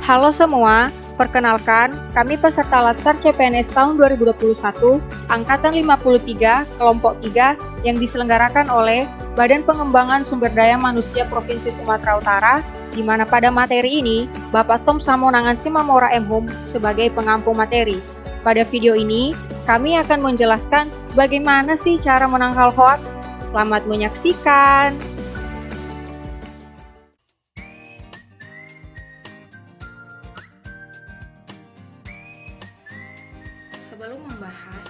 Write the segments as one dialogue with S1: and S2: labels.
S1: Halo semua, perkenalkan kami peserta Latsar CPNS tahun 2021, Angkatan 53, Kelompok 3 yang diselenggarakan oleh Badan Pengembangan Sumber Daya Manusia Provinsi Sumatera Utara, di mana pada materi ini Bapak Tom Samonangan Simamora M.Hum sebagai pengampu materi. Pada video ini, kami akan menjelaskan bagaimana sih cara menangkal hoaks. Selamat menyaksikan! Sebelum membahas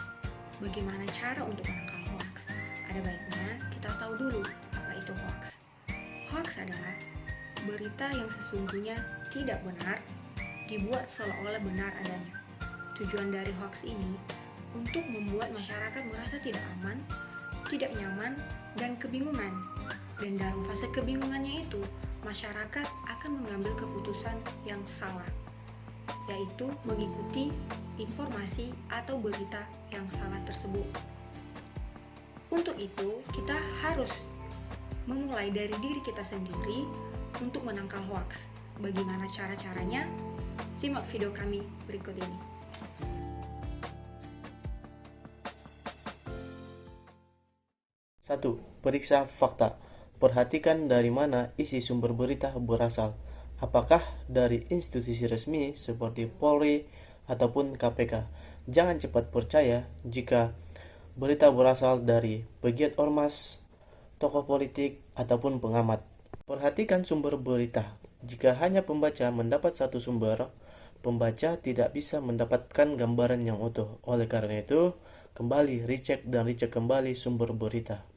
S1: bagaimana cara untuk menangkal hoaks, ada baiknya kita tahu dulu apa itu hoaks. Hoaks adalah berita yang sesungguhnya tidak benar, dibuat seolah-olah benar adanya. Tujuan dari hoaks ini untuk membuat masyarakat merasa tidak aman, tidak nyaman, dan kebingungan. Dan dalam fase kebingungannya itu, masyarakat akan mengambil keputusan yang salah, yaitu mengikuti informasi atau berita yang salah tersebut. Untuk itu, kita harus memulai dari diri kita sendiri untuk menangkal hoaks. Bagaimana cara-caranya? Simak video kami berikut ini.
S2: Satu, periksa fakta. Perhatikan dari mana isi sumber berita berasal. Apakah dari institusi resmi seperti Polri ataupun KPK? Jangan cepat percaya jika berita berasal dari pegiat ormas, tokoh politik, ataupun pengamat. Perhatikan sumber berita. Jika hanya pembaca mendapat satu sumber, pembaca tidak bisa mendapatkan gambaran yang utuh. Oleh karena itu, kembali recheck dan recheck kembali sumber berita.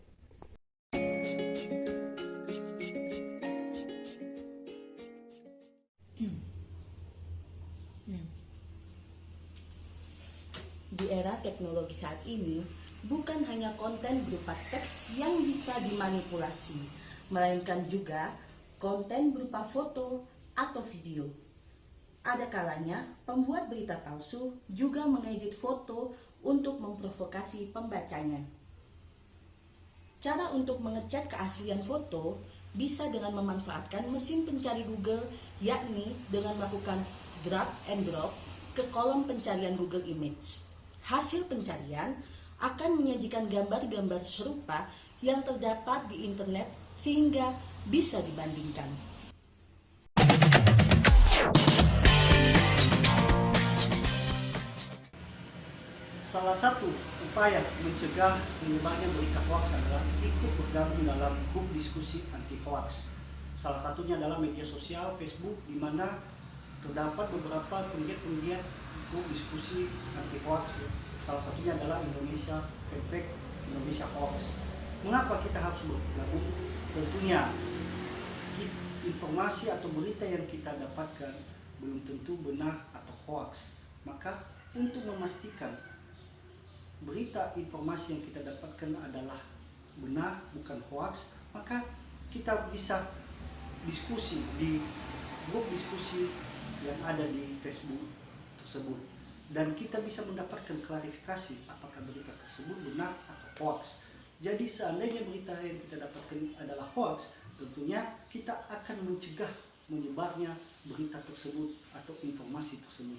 S3: Di era teknologi saat ini, bukan hanya konten berupa teks yang bisa dimanipulasi, melainkan juga konten berupa foto atau video. Ada kalanya pembuat berita palsu juga mengedit foto untuk memprovokasi pembacanya. Cara untuk mengecek keaslian foto bisa dengan memanfaatkan mesin pencari Google, yakni dengan melakukan drag and drop ke kolom pencarian Google Image. Hasil pencarian akan menyajikan gambar-gambar serupa yang terdapat di internet sehingga bisa dibandingkan.
S4: Salah satu upaya mencegah menyebarnya berita hoaks adalah ikut bergabung dalam grup diskusi anti hoaks. Salah satunya adalah media sosial Facebook, di mana terdapat beberapa penggiat-penggiat grup diskusi anti hoaks. Salah satunya adalah Indonesia Feedback, Indonesia Hoax. Mengapa kita harus bergabung? Tentunya informasi atau berita yang kita dapatkan belum tentu benar atau hoaks. Maka untuk memastikan berita informasi yang kita dapatkan adalah benar, bukan hoaks, maka kita bisa diskusi di grup diskusi yang ada di Facebook tersebut, dan kita bisa mendapatkan klarifikasi apakah berita tersebut benar atau hoaks. Jadi seandainya berita yang kita dapatkan adalah hoaks, tentunya kita akan mencegah menyebarnya berita tersebut atau informasi tersebut.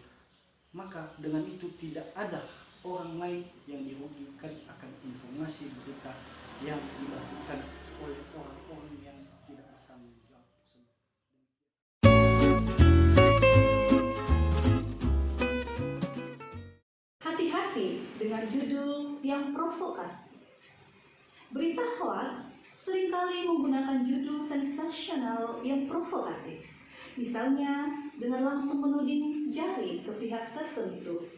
S4: Maka dengan itu tidak ada orang lain yang dirugikan akan informasi berita yang dilakukan oleh orang-orang yang tidak bertanggung jawab tersebut.
S5: Hati-hati dengan judul yang provokasi. Berita hoaks seringkali menggunakan judul sensasional yang provokatif. Misalnya dengan langsung menuding jari ke pihak tertentu.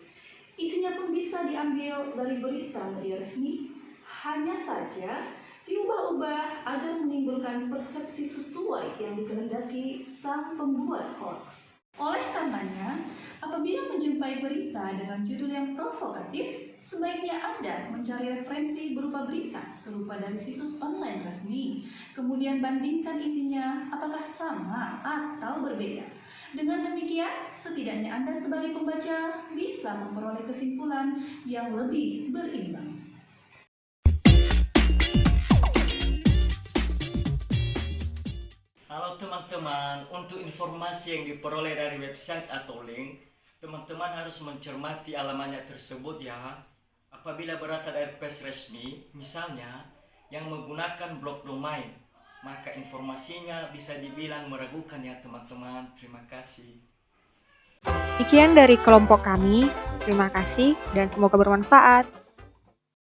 S5: Isinya pun bisa diambil dari berita media resmi, hanya saja diubah-ubah agar menimbulkan persepsi sesuai yang dikehendaki sang pembuat hoaks. Oleh karenanya, apabila menjumpai berita dengan judul yang provokatif, sebaiknya Anda mencari referensi berupa berita serupa dari situs online resmi, kemudian bandingkan isinya apakah sama atau berbeda. Dengan demikian, setidaknya Anda sebagai pembaca bisa memperoleh kesimpulan yang lebih berimbang.
S6: Halo teman-teman, untuk informasi yang diperoleh dari website atau link, teman-teman harus mencermati alamatnya tersebut ya. Apabila berasal dari page resmi, misalnya yang menggunakan blog domain, maka informasinya bisa dibilang meragukan ya teman-teman. Terima kasih.
S1: Sekian dari kelompok kami. Terima kasih dan semoga bermanfaat.